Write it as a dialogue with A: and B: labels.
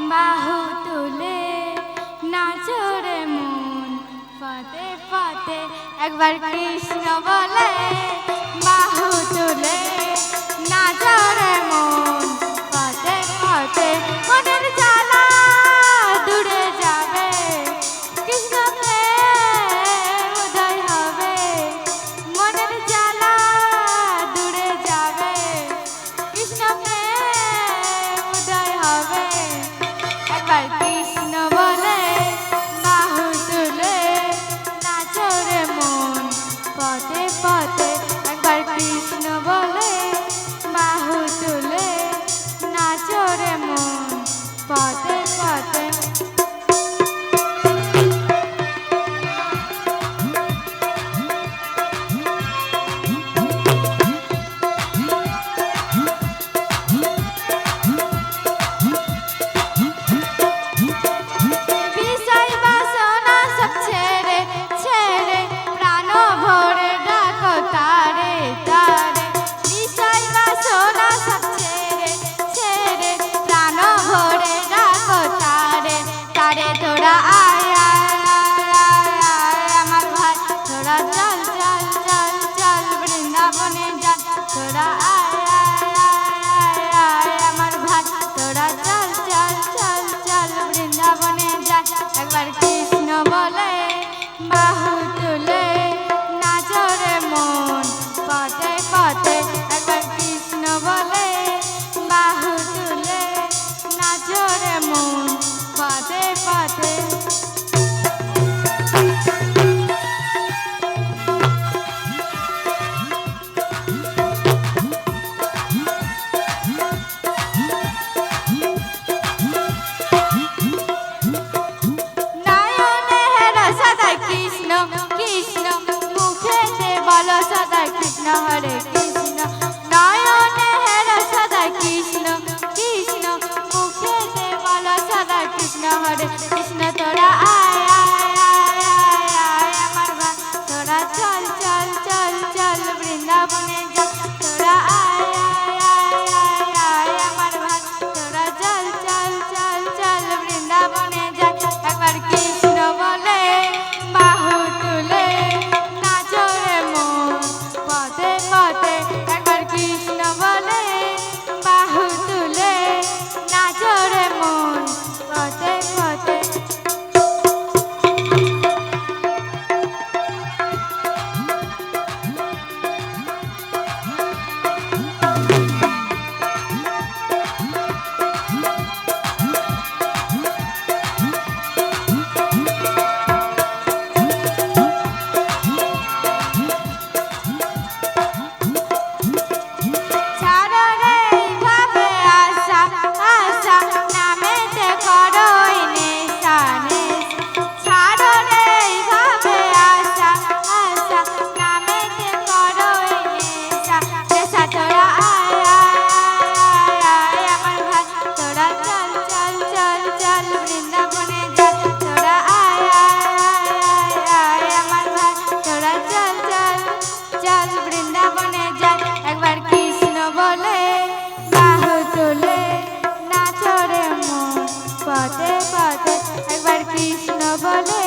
A: বাহু তুলে নাচো রে মন পথে পথে একবার কৃষ্ণ বলে বাহু তুলে নাচো রে মন পথে পথে মনের জ্বালা দূরে যাবে কৃষ্ণ প্রেম উদয় হবে মনের জ্বালা দূরে যাবে কৃষ্ণ প্রেম উদয় হবে একবার কৃষ্ণ বলে বাহু তুলে নাচো রে মন পথে পথে একবার কৃষ্ণ বলে বাহু তুলে নাচো রে মন পথে পথে তোরা আয় আয় আয় আয় আমার ভাই তোরা চল চল চল চল বৃন্দাবনে যা তোরা আয় আয় আয় আয় আমার ভাই তোরা চল চল চল চল বৃন্দাবনে যা একবার কৃষ্ণ বলে বাহু তুলে নাচো রে মন পথে পথে একবার কৃষ্ণ বলে বাহু তুলে নাচো রে মন পথে পথে নয়নে হেরো সদা কৃষ্ণ কৃষ্ণ মুখেতে বলো সদা কৃষ্ণ হরে কৃষ্ণ নয়নে হেরো সদা কৃষ্ণ কৃষ্ণ মুখেতে বলো সদা কৃষ্ণ হরে কৃষ্ণ তোরা আয় আয় আয় আয় আয় আমার ভাই তোরা চল চল চল চল বৃন্দাবনে যা তোরা আয় আয় আয় আয় আয় আমার ভাই তোরা চল চল চল চল বৃন্দাবনে যা একবার কৃষ্ণ বলে বাহু তুলে নাচো রে মন পথে পথে একবার কৃষ্ণ বলে বাহু তুলে নাচো রে মন পথে পথে ছাড়ো রে এইভাবে আশা আশা নামেতে করোই নেশা নেশা ছাড়ো রে এইভাবে আশা আশা নামেতে করোই নেশা নেশা তোরা আয় আয় আয় আয় আমার ভাই তোরা চল চল চল চল বৃন্দাবনে যা তোরা আয় আয় আয় আয় আয় আমার ভাই তোরা চল চল চল বৃন্দাবনে যা একবার কৃষ্ণ বলে বাহু তুলে নাচো রে মন পথে পথে একবার কৃষ্ণ বলে